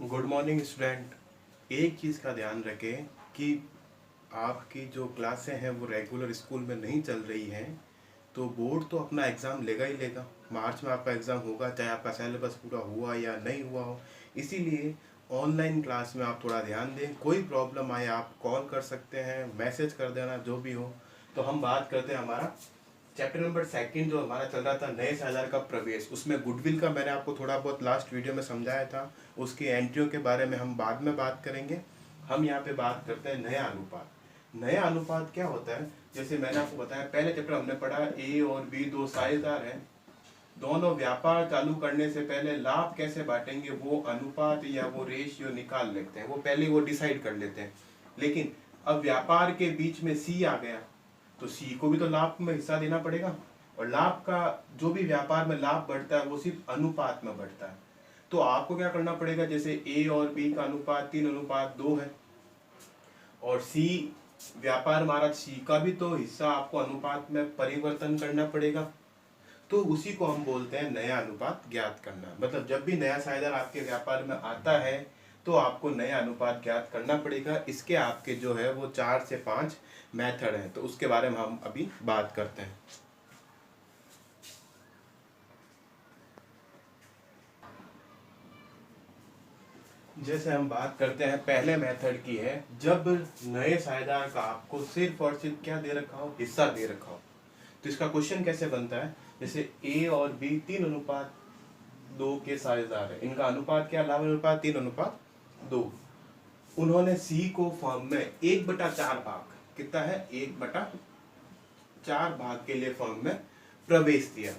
Good morning student. एक चीज़ का ध्यान रखें कि आपकी जो क्लासें हैं वो रेगुलर स्कूल में नहीं चल रही हैं, तो बोर्ड तो अपना एग्ज़ाम लेगा ही लेगा। मार्च में आपका एग्ज़ाम होगा, चाहे आपका सिलेबस पूरा हुआ या नहीं हुआ हो। इसीलिए ऑनलाइन क्लास में आप थोड़ा ध्यान दें। कोई प्रॉब्लम आए आप कॉल कर सकते हैं, मैसेज कर देना, जो भी हो। तो हम बात करते हैं हमारा चैप्टर नंबर सेकंड जो हमारा चल रहा था, नए साझेदार का प्रवेश। उसमें गुडविल का मैंने आपको थोड़ा बहुत लास्ट वीडियो में समझाया था। उसकी एंट्रियों के बारे में हम बाद में बात करेंगे। हम यहाँ पे बात करते हैं नया अनुपात। नया अनुपात क्या होता है? जैसे मैंने आपको बताया, पहले चैप्टर हमने पढ़ा ए और बी दो साझेदार हैं, दोनों व्यापार चालू करने से पहले लाभ कैसे बांटेंगे वो अनुपात या वो रेशियो निकाल लेते हैं, वो पहले वो डिसाइड कर लेते हैं। लेकिन अब व्यापार के बीच में सी आ गया, तो सी को भी तो लाभ में हिस्सा देना पड़ेगा, और लाभ का जो भी व्यापार में लाभ बढ़ता है वो सिर्फ अनुपात में बढ़ता है। तो आपको क्या करना पड़ेगा, जैसे ए और बी का अनुपात 3:2 है, और सी व्यापार हमारा, सी का भी तो हिस्सा आपको अनुपात में परिवर्तन करना पड़ेगा। तो उसी को हम बोलते हैं नया अनुपात ज्ञात करना। मतलब जब भी नया साझेदार आपके व्यापार में आता है तो आपको नया अनुपात ज्ञात करना पड़ेगा। इसके आपके जो है वो 4 से 5 मेथड हैं, तो उसके बारे में हम अभी बात करते हैं। जैसे हम बात करते हैं पहले मेथड की है, जब नए साझेदार का आपको सिर्फ और सिर्फ क्या दे रखा हो, हिस्सा दे रखा हो। तो इसका क्वेश्चन कैसे बनता है, जैसे ए और बी 3:2 के साझेदार है, इनका अनुपात क्या, लाभ अनुपात 3:2। उन्होंने सी को फर्म में 1/4 भाग, कितना है, 1/4 भाग के लिए फर्म में प्रवेश दिया।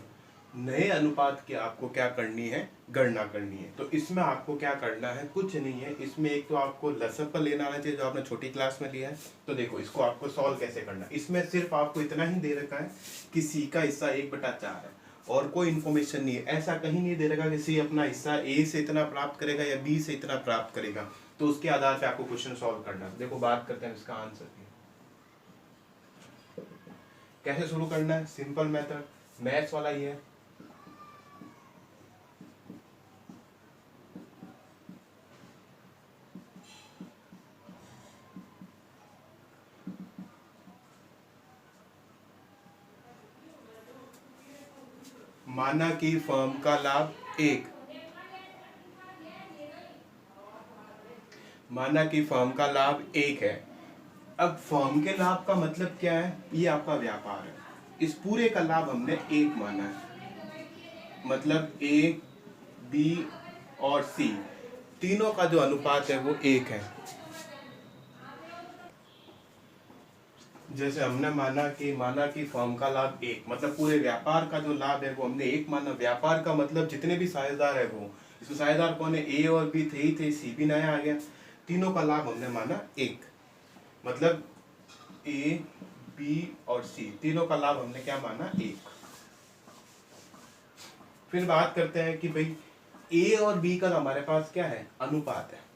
नए अनुपात की आपको क्या करनी है, गणना करनी है। तो इसमें आपको क्या करना है, कुछ नहीं है। इसमें एक तो आपको लसअप लेना आना चाहिए जो आपने छोटी क्लास में लिया है। तो देखो इसको आपको सॉल्व कैसे करना है। इसमें सिर्फ आपको इतना ही दे रखा है कि सी का हिस्सा 1/4 है, और कोई इन्फॉर्मेशन नहीं है। ऐसा कहीं नहीं दे रखा कि सी अपना हिस्सा ए से इतना प्राप्त करेगा या बी से इतना प्राप्त करेगा। तो उसके आधार पे आपको क्वेश्चन सॉल्व करना है। देखो बात करते हैं इसका आंसर की। कैसे शुरू करना है, सिंपल मेथड, मैथ्स वाला ही है। माना कि फर्म का लाभ 1, माना कि फर्म का लाभ 1 है। अब फर्म के लाभ का मतलब क्या है, ये आपका व्यापार है। इस पूरे का लाभ हमने 1 माना है। मतलब ए, बी और सी तीनों का जो अनुपात है वो 1 है। जैसे हमने माना कि फर्म का लाभ 1, मतलब पूरे व्यापार का जो लाभ है वो हमने 1 माना। व्यापार का मतलब जितने भी साझेदार है वो, इसमें साझेदार कौन है, ए और बी थे ही थे, सी भी नया आ गया। तीनों का लाभ हमने माना 1, मतलब ए, बी और सी तीनों का लाभ हमने क्या माना, 1। फिर बात करते हैं कि भाई ए और बी का हमारे पास क्या है, अनुपात है।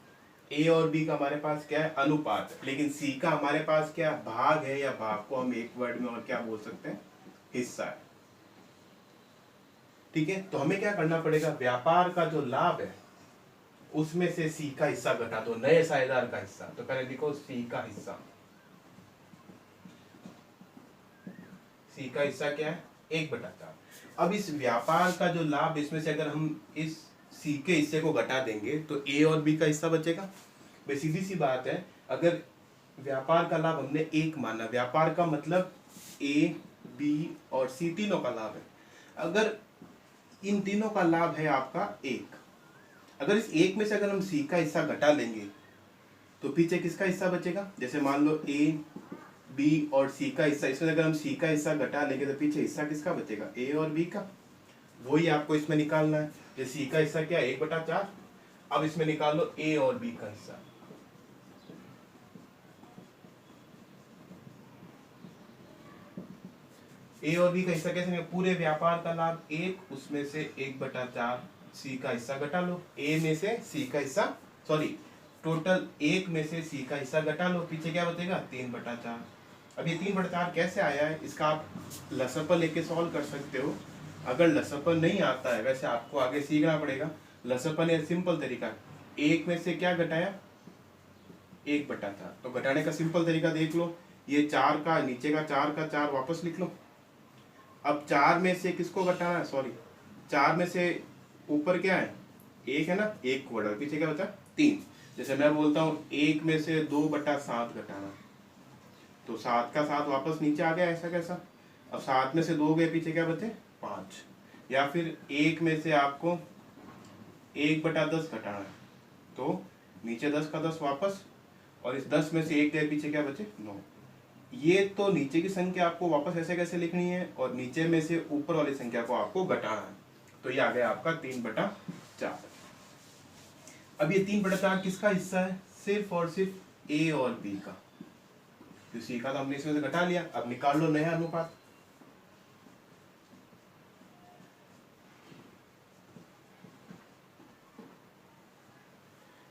ए और बी का हमारे पास क्या है, अनुपात है। लेकिन सी का हमारे पास क्या, भाग है, या भाग को हम एक वर्ड में और क्या बोल सकते हैं, हिस्सा है। ठीक है, तो हमें क्या करना पड़ेगा, व्यापार का जो लाभ है उसमें से सी का हिस्सा घटा दो, नए साझेदार का हिस्सा। तो पहले लिखो सी का हिस्सा। सी का हिस्सा क्या है, 1/4। अब इस व्यापार का जो लाभ, इसमें से अगर हम इस सी के हिस्से को घटा देंगे तो ए और बी का हिस्सा बचेगा। भाई सीधी सी बात है, अगर व्यापार का लाभ हमने 1 माना, व्यापार का मतलब ए, बी और सी तीनों का लाभ है। अगर इन तीनों का लाभ है आपका 1, अगर इस 1 में से अगर हम सी का हिस्सा घटा लेंगे तो पीछे किसका हिस्सा बचेगा। जैसे मान लो ए, बी और सी का हिस्सा, इसमें अगर हम सी का हिस्सा घटा लेंगे तो पीछे हिस्सा किसका बचेगा, ए और बी का। वही आपको इसमें निकालना है। जैसे सी का हिस्सा क्या है, 1/4। अब इसमें निकाल लो ए और बी का हिस्सा। ए और बी का हिस्सा कैसे, पूरे व्यापार का लाभ 1, उसमें से 1/4 सी का हिस्सा घटा लो। ए में से सी का हिस्सा, सॉरी, टोटल 1 में से सी का हिस्सा घटा लो, पीछे क्या बचेगा, 3/4। अब ये 3/4 कैसे आया है, इसका आप लसअपल लेके सॉल्व कर सकते हो। अगर लसअपल नहीं आता है, वैसे आपको आगे सीखना पड़ेगा। लसअपल ये सिंपल तरीका है, एक में से क्या घटाया, 1/4। तो घटाने का सिंपल तरीका देख लो, ये 4 का नीचे का 4 का 4 वापस लिख लो। अब 4 में से किसको घटाना है, सॉरी 4 में से ऊपर क्या है, 1 है ना, 1 को घटाओ, पीछे क्या बचा 3। जैसे मैं बोलता हूँ 1 में से 2/7 घटाना, तो 7 का 7 वापस नीचे आ गया, ऐसा कैसा। अब 7 में से 2 गए, पीछे क्या बचे 5। या फिर 1 में से आपको 1/10 घटाना है, तो नीचे 10 का 10 वापस, और इस 10 में से 1 गए, पीछे क्या बचे 9। ये तो नीचे की संख्या आपको वापस ऐसे कैसे लिखनी है, और नीचे में से ऊपर वाली संख्या को आपको घटाना है। तो ये आ गया आपका 3/4। अब ये 3/4 किसका हिस्सा है, सिर्फ और सिर्फ ए और बी का। तो सी का तो हमने इसमें से घटा लिया, अब निकाल लो नया अनुपात।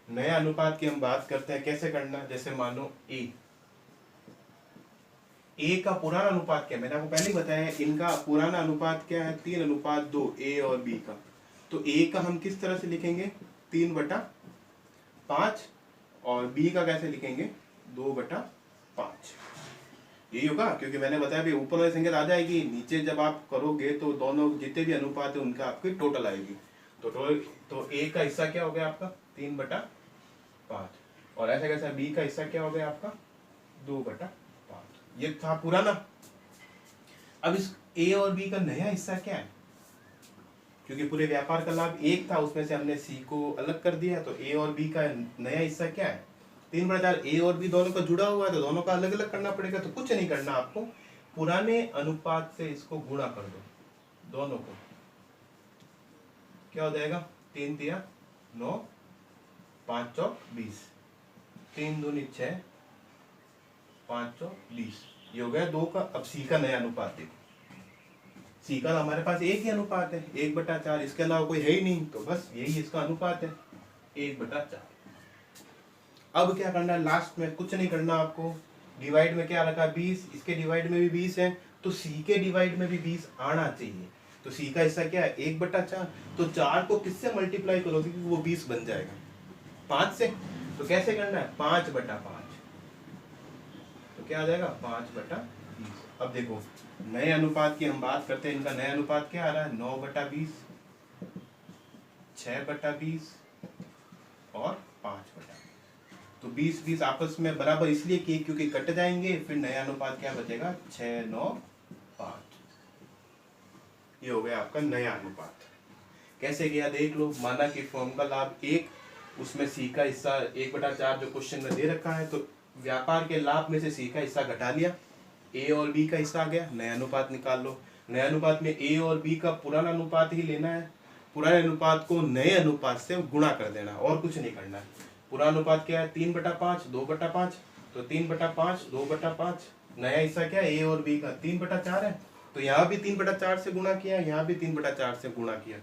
नया अनुपात की हम बात करते हैं, कैसे करना है। जैसे मानो ए का पुराना अनुपात क्या, मैंने आपको पहले ही बताया है, इनका पुराना अनुपात क्या है 3:2, ए और बी का। तो ए का हम किस तरह से लिखेंगे 3/5, और बी का कैसे लिखेंगे 2/5। यही होगा, क्योंकि मैंने बताया भी ऊपर वाली संख्या आ जाएगी, नीचे जब आप करोगे तो दोनों जितने भी अनुपात है उनका आपकी टोटल आएगी। तो ए का हिस्सा क्या हो गया आपका 3/5, और ऐसा कैसा बी का हिस्सा क्या हो गया आपका 2/5। ये था पुराना। अब इस ए और बी का नया हिस्सा क्या है, क्योंकि पूरे व्यापार का लाभ 1 था, उसमें से हमने सी को अलग कर दिया, तो ए और बी का नया हिस्सा क्या है 3/4। ए और बी दोनों का जुड़ा हुआ है, तो दोनों का अलग अलग करना पड़ेगा। तो कुछ नहीं करना आपको, पुराने अनुपात से इसको गुणा कर दो दोनों को, क्या हो जाएगा 3 × 9, 5 × 20, 3 दूनी 6, 5 × 20, ये हो गया 2 का। अब सी का नया अनुपात देखो, सी का हमारे पास एक ही अनुपात है 1/4, इसके अलावा कोई है ही नहीं, तो बस यही इसका अनुपात है 1/4। अब क्या करना है, लास्ट में कुछ नहीं करना आपको, डिवाइड में क्या रखा 20, इसके डिवाइड में भी 20 है, तो सी के डिवाइड में भी 20 आना चाहिए। तो सी का हिस्सा क्या है 1/4, तो 4 को किससे मल्टीप्लाई करोगे कि वो 20 बन जाएगा 5 से। तो कैसे करना है 5/5, तो क्या आ जाएगा 5/20। अब देखो नए अनुपात की हम बात करते हैं, इनका नया अनुपात क्या आ रहा है 9/20, 6/20 और 5/20। तो 20-20 आपस में बराबर इसलिए किए क्योंकि कट जाएंगे, फिर नया अनुपात क्या बचेगा 6, 9, 5। ये हो गया आपका नया अनुपात। कैसे गया देख लो, माना कि फॉर्म का लाभ 1, उसमें सी का हिस्सा 1/4 जो क्वेश्चन में दे रखा है, तो व्यापार के लाभ में से सी का हिस्सा घटा लिया, ए और बी का हिस्सा आ गया, नया अनुपात निकाल लो। नए अनुपात में ए और बी का पुराना अनुपात ही लेना है, पुराने अनुपात को नए अनुपात से गुणा कर देना, और कुछ नहीं करना है। पुराना अनुपात क्या है 3/5, 2/5, तो 3/5, 2/5। नया हिस्सा क्या है ए और बी का 3/4 है, तो यहाँ भी 3/4 से गुणा किया, यहाँ भी 3/4 से गुणा किया।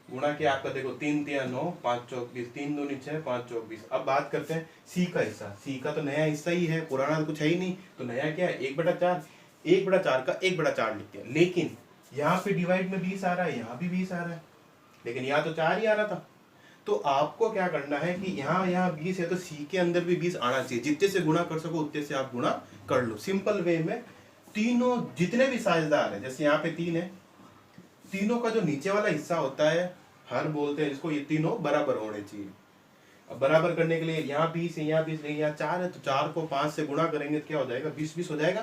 गुणा किया आपका देखो 3 × 9, 5 × 20, 3 दूनी 6, 5 × 20। अब बात करते हैं सी का हिस्सा, सी का तो नया हिस्सा ही है, पुराना तो कुछ है ही नहीं, तो नया क्या है 1/4, 1/4 का 1/4 लिख दिया। लेकिन यहाँ पे डिवाइड में 20 आ रहा है, यहाँ भी 20 आ रहा है, लेकिन यहाँ तो 4 ही आ रहा था। तो आपको क्या करना है कि यहाँ 20 है, तो सी के अंदर भी 20 आना चाहिए, जितने से गुणा कर सको उतने से आप गुणा कर लो। सिंपल वे में तीनों जितने भी साझेदार है, जैसे यहाँ पे 3 है, तीनों का जो नीचे वाला हिस्सा होता है हर बोलते हैं इसको, ये तीनों बराबर होने चाहिए। अब बराबर करने के लिए यहाँ 20 है, यहाँ 20 नहीं, यहाँ 4 है, तो 4 को 5 से गुणा करेंगे तो क्या हो जाएगा 20-20 हो जाएगा।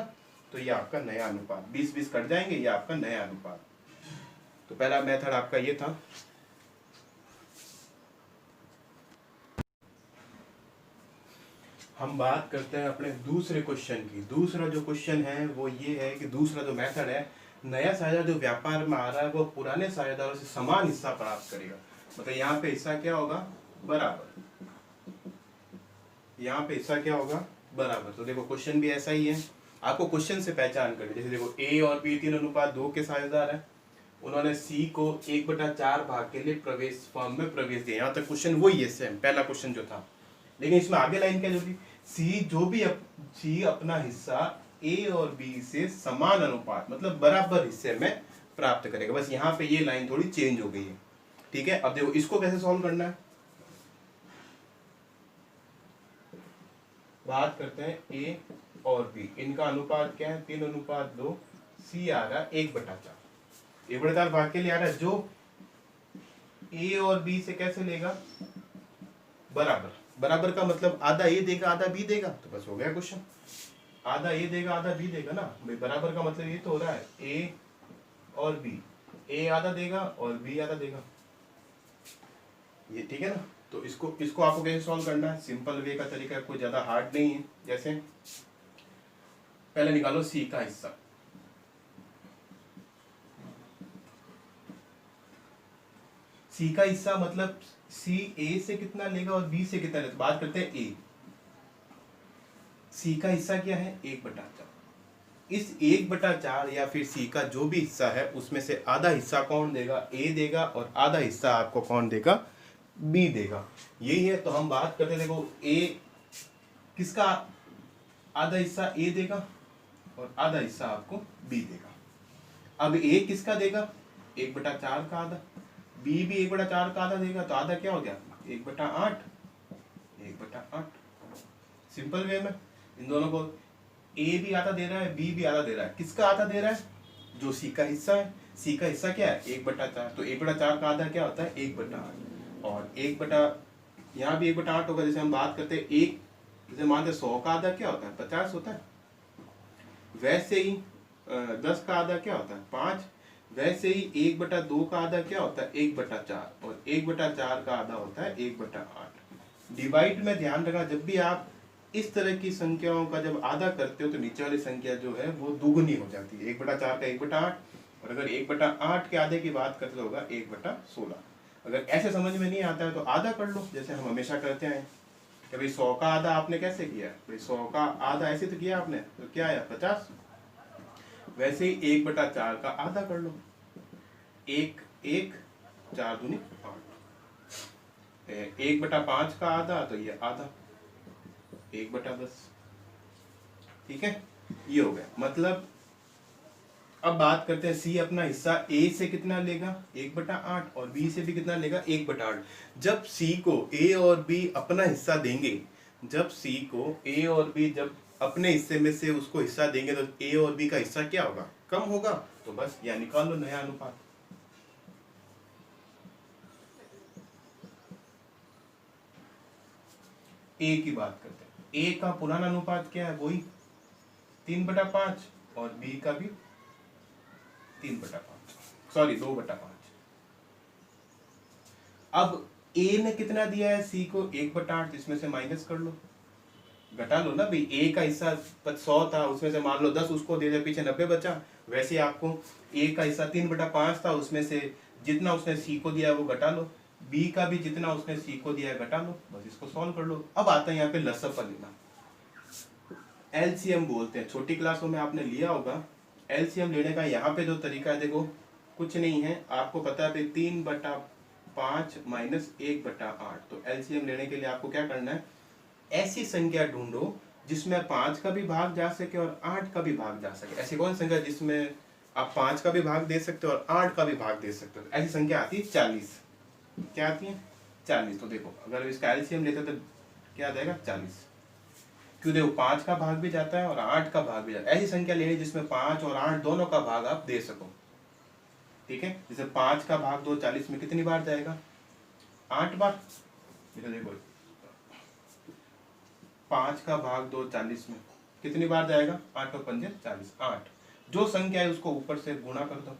तो ये आपका नया अनुपात, 20-20 कट जाएंगे, ये आपका नया अनुपात। तो पहला मेथड आपका ये था। हम बात करते हैं अपने दूसरे क्वेश्चन की। दूसरा जो क्वेश्चन है वो ये है कि दूसरा जो मेथड है, नया साझेदार जो व्यापार में आ रहा है वो पुराने साझेदारों से समान हिस्सा प्राप्त करेगा। मतलब यहाँ पे हिस्सा क्या होगा बराबर, यहाँ पे हिस्सा क्या होगा बराबर। तो देखो क्वेश्चन भी ऐसा ही है, आपको क्वेश्चन से पहचान करनी। जैसे देखो ए और बी 3:2 के साझेदार है, उन्होंने सी को 1/4 भाग के लिए प्रवेश फॉर्म में प्रवेश दिया। यहाँ तक क्वेश्चन वही है सेम, पहला क्वेश्चन जो था, लेकिन इसमें आगे लाइन क्या जोड़ी, सी अपना हिस्सा ए और बी से समान अनुपात मतलब बराबर हिस्से में प्राप्त करेगा। बस यहाँ पे ये लाइन थोड़ी चेंज हो गई है, ठीक है। अब देखो इसको कैसे सॉल्व करना है। बात करते हैं ए और बी, इनका अनुपात क्या है 3:2, सी आ रहा है 1/4, 1/4 भाग के लिए आ रहा है, जो ए और बी से कैसे लेगा बराबर, बराबर का मतलब आधा ए देगा आधा बी देगा, तो बस हो गया क्वेश्चन, आधा ए देगा आधा बी देगा ना भाई, बराबर का मतलब ये तो हो रहा है ए और बी, ए आधा देगा और बी आधा देगा, ये ठीक है ना। तो इसको इसको आपको कैसे सॉल्व करना है, सिंपल वे का तरीका, कोई ज्यादा हार्ड नहीं है। जैसे पहले निकालो सी का हिस्सा, सी का हिस्सा मतलब सी ए से कितना लेगा और बी से कितना लेगा। बात करते हैं ए, सी का हिस्सा क्या है 1/4, इस 1/4 या फिर सी का जो भी हिस्सा है उसमें से आधा हिस्सा कौन देगा, ए देगा, और आधा हिस्सा आपको कौन देगा, बी देगा, यही है। तो हम बात करते देखो ए किसका आधा हिस्सा ए देगा और आधा हिस्सा आपको बी देगा। अब ए किसका देगा 1/4 का आधा, बी भी 1/4 का आधा देगा, तो आधा क्या हो गया 1/8, 1/8। सिंपल वे में इन दोनों को ए भी आधा दे रहा है बी भी आधा दे रहा है, किसका आधा दे रहा है, जो सी का हिस्सा है, सी का हिस्सा क्या है 1/4, तो 1/4 का आधा क्या होता है 1/8, और 1 यहाँ भी 1/8 होगा। जैसे हम बात करते हैं एक, जैसे मानते 100 का आधा क्या होता है 50 होता है, वैसे ही 10 का आधा क्या होता है 5, वैसे ही 1/2 का आधा क्या होता है 1/4, और 1/4 का आधा होता है 1/8। डिवाइड में ध्यान रखना, जब भी आप इस तरह की संख्याओं का जब आधा करते हो तो नीचे वाली संख्या जो है वो दुगनी हो जाती है, 1/4 का 1/8, और अगर 1/8 के आधे की बात करते तो होगा 1/16। अगर ऐसे समझ में नहीं आता है तो आधा कर लो, जैसे हम हमेशा करते हैं कि भाई 100 का आधा आपने कैसे किया, भाई 100 का आधा ऐसे तो किया आपने, तो क्या आया 50, वैसे ही 1/4 का आधा कर लो, 1 1 4 दूनी 8, 1/5 का आधा तो ये आधा 1/10, ठीक है, ये हो गया। मतलब अब बात करते हैं सी अपना हिस्सा ए से कितना लेगा 1/8 और बी से भी कितना लेगा 1/8। जब सी को ए और बी अपना हिस्सा देंगे, जब सी को ए और बी जब अपने हिस्से में से उसको हिस्सा देंगे तो ए और बी का हिस्सा क्या होगा, कम होगा, तो बस या निकाल लो नया अनुपात। ए की बात करते हैं, ए का पुराना अनुपात क्या है वही 3/5 और बी का भी 3/5, सॉरी 2/5। अब ए ने कितना दिया है सी को 1/8, इसमें से माइनस कर लो, घटा लो ना भाई, ए का हिस्सा 100 था उसमें से मान लो 10 उसको दे दे, पीछे 90 बचा। वैसे आपको ए का हिस्सा 3/5 था, उसमें से जितना उसने सी को दिया वो घटा लो, बी का भी जितना उसने सी को दिया घटा लो, बस इसको सॉल्व कर लो। अब आता है यहाँ पे लसअप लेना, एलसीएम बोलते हैं, छोटी क्लासों में आपने लिया होगा। एलसीएम लेने का यहाँ पे जो तरीका है देखो, कुछ नहीं है, आपको पता है 3/5 माइनस 1/8, तो एलसीएम लेने के लिए आपको क्या करना है, ऐसी संख्या ढूंढो जिसमें 5 का भी भाग जा सके और 8 का भी भाग जा सके। ऐसी कौन संख्या जिसमें आप 5 का भी भाग दे सकते हो और 8 का भी भाग दे सकते हो, ऐसी संख्या आती है 40। क्या आती है 40। तो देखो अगर इसका एलसीएम लेते तो क्या आ जाएगा 40, क्यों, देखो 5 का भाग भी जाता है और 8 का भाग भी जाता है। ऐसी संख्या लेनी जिसमें 5 और 8 दोनों का भाग आप दे सको, ठीक है। जैसे 5 का भाग 2 40 में कितनी बार जाएगा 8 बार। देखो 5 का भाग 2 40 में कितनी बार जाएगा 8 और 5 40, 8। जो संख्या है उसको ऊपर से गुणा कर दो,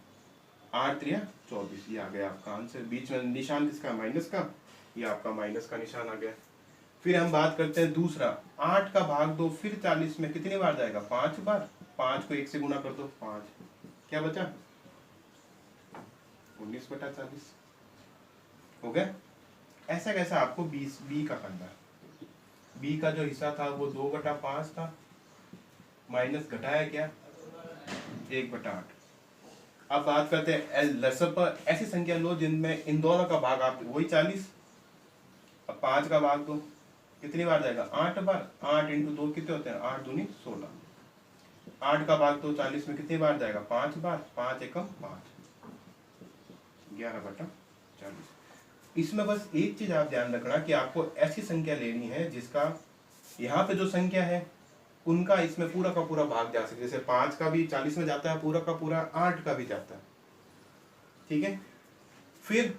8 3 24, ये आ गया आपका आंसर। बीच में निशान किसका माइनस का, ये आपका माइनस का निशान आ गया। फिर हम बात करते हैं दूसरा, 8 का भाग 2 फिर 40 में कितनी बार जाएगा 5 बार, 5 को 1 से गुणा कर दो 5, क्या बचा 19/40 हो गया। ऐसा कैसा आपको बी का करना है, बी का जो हिस्सा था वो 2/5 था, माइनस घटाया क्या 1/8। अब बात करते हैं लसअप पर, ऐसी संख्या लो जिनमें इन दोनों का भाग आप वही 40। अब 5 का भाग 2 कितनी बार जाएगा 8 बार, 8 × 2 कितने होते हैं 8 दूनी 16। 8 का भाग 2 40 में कितनी बार जाएगा 5 बार, 5 एकम 5, 11/40। इसमें बस एक चीज आप ध्यान रखना कि आपको ऐसी संख्या लेनी है जिसका यहाँ पे जो संख्या है उनका इसमें पूरा का पूरा भाग जा सकता है। जैसे 5 का भी 40 में जाता है पूरा का पूरा, 8 का भी जाता है। ठीक है, फिर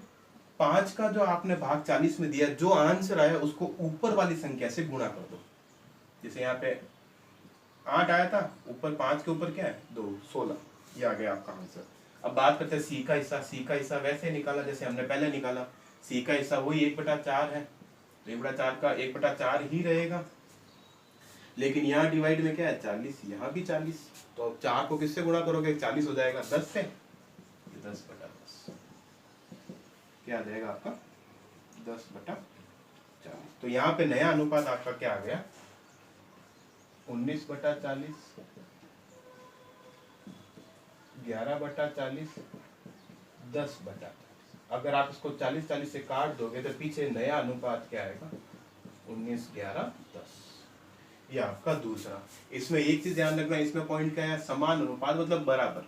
5 का जो आपने भाग 40 में दिया, जो आंसर आया उसको ऊपर वाली संख्या से गुणा कर दो। जैसे यहाँ पे 8 आया था, ऊपर 5 के ऊपर क्या है 2, 16, ये आ गया आपका आंसर। अब बात करते हैं सी का हिस्सा। सी का हिस्सा वैसे निकाला जैसे हमने पहले निकाला। सी का हिस्सा वही 1/4 है, 1/4 का 1/4 ही रहेगा। लेकिन यहाँ डिवाइड में क्या है 40, यहाँ भी 40। तो अब 4 को किससे गुणा करोगे, 40 हो जाएगा 10 से, 10/10 क्या आ जाएगा आपका 10/40। तो यहाँ पे नया अनुपात आपका क्या आ गया 19/40, 11/40, 10/40। अगर आप इसको 40-40 से काट दोगे तो पीछे नया अनुपात क्या आएगा 19-11-10। ये आपका दूसरा। इसमें एक चीज ध्यान रखना, इसमें पॉइंट क्या है, समान अनुपात मतलब बराबर।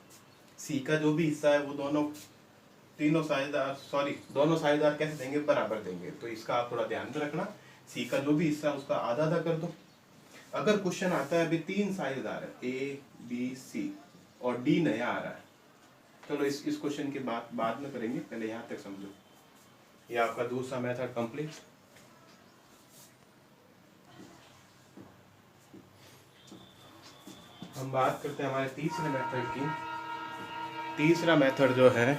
सी का जो भी हिस्सा है वो दोनों साझेदार कैसे देंगे, बराबर देंगे। तो इसका आप थोड़ा ध्यान में रखना। सी का जो भी हिस्सा है उसका आधा आधा कर दो। अगर क्वेश्चन आता है अभी 3 साझेदार है, ए बी सी और डी नया आ रहा है, चलो इस क्वेश्चन की बात बाद में करेंगे, पहले यहाँ तक समझो। ये आपका दूसरा मेथड कंप्लीट। हम बात करते हैं हमारे तीसरे मेथड की। तीसरा मेथड जो है,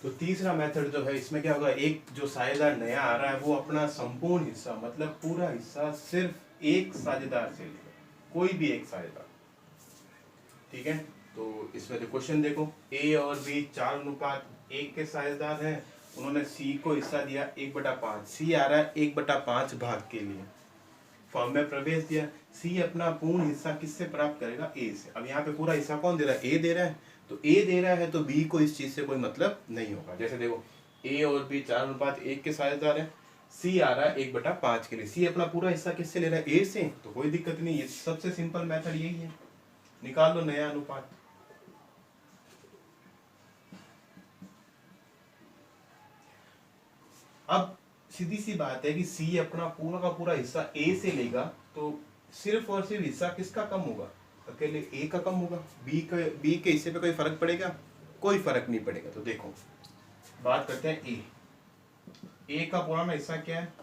तो तीसरा मेथड जो है इसमें क्या होगा, एक जो साझेदार नया आ रहा है वो अपना संपूर्ण हिस्सा मतलब पूरा हिस्सा सिर्फ एक साझेदार से लेगा, कोई भी एक साझेदार। ठीक है, तो इसमें जो क्वेश्चन देखो, ए और बी 4:1 के साझेदार हैं। उन्होंने सी को हिस्सा दिया 1/5। सी आ रहा है 1/5 भाग के लिए, फॉर्म में प्रवेश दिया। सी अपना पूर्ण हिस्सा किससे प्राप्त करेगा, ए से। अब यहाँ पे पूरा हिस्सा कौन दे रहा है, ए दे रहा है। तो ए दे रहा है तो बी को इस चीज से कोई मतलब नहीं होगा। जैसे देखो ए और बी 4:1 के साझेदार है, सी आ रहा है 1/5 के लिए। सी अपना पूरा हिस्सा किससे ले रहा है, ए से, तो कोई दिक्कत नहीं। ये सबसे सिंपल मेथड यही है, निकाल लो नया अनुपात। अब सीधी सी बात है कि सी अपना पूरा का पूरा हिस्सा ए से लेगा तो सिर्फ और सिर्फ हिस्सा किसका कम होगा, अकेले ए का कम होगा। बी के हिस्से पे कोई फर्क पड़ेगा, कोई फर्क नहीं पड़ेगा। तो देखो बात करते हैं ए का पुराना हिस्सा क्या है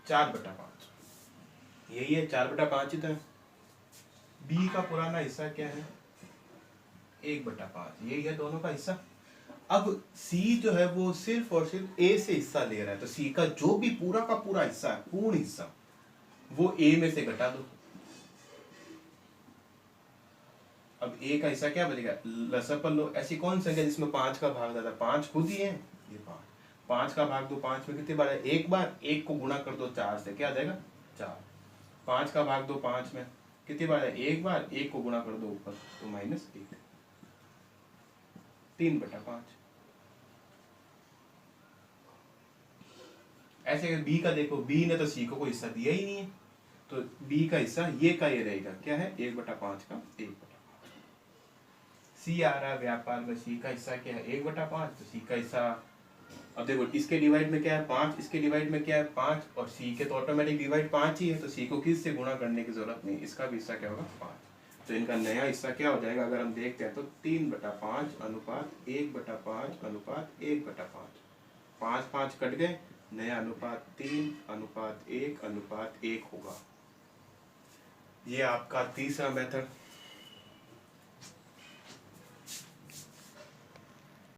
4/5, यही है 4/5 ही तो है। बी का पुराना हिस्सा क्या है 1/5, यही है दोनों का हिस्सा। अब सी जो है वो सिर्फ और सिर्फ ए से हिस्सा ले रहा है, तो सी का जो भी पूरा का पूरा हिस्सा है, पूर्ण हिस्सा, वो ए में से घटा दो। अब ए का हिस्सा क्या बचेगा, लसअपन लो। ऐसी कौन संख्या जिसमें 5 का भाग ज्यादा, 5 खुद ही है, ये 5 का भाग दो 5 में कितने बार है, एक बार। एक को गुणा कर दो 4 से, क्या आ जाएगा 4। 5 का भाग दो 5 में कितनी बार है, एक बार। एक को गुणा कर दो ऊपर तो -1, 3/5। ऐसे अगर बी का देखो, बी ने तो सी को कोई हिस्सा दिया ही नहीं है, तो बी का हिस्सा ये का ये रहेगा, क्या है 1/5 का 1/5। सी आ रहा है व्यापार में, सी का हिस्सा क्या है 1/5, तो सी का हिस्सा, अब देखो इसके डिवाइड में क्या है 5, इसके डिवाइड में क्या है 5, और सी के तो ऑटोमेटिक डिवाइड 5 ही है, तो सी को किस से गुणा करने की जरूरत नहीं, इसका भी हिस्सा क्या होगा 5। तो इनका नया हिस्सा क्या हो जाएगा, अगर हम देखते हैं तो 3/5 अनुपात 1/5 अनुपात 1/5। 5 कट गए, नया अनुपात 3:1 अनुपात 1 होगा। ये आपका तीसरा मेथड।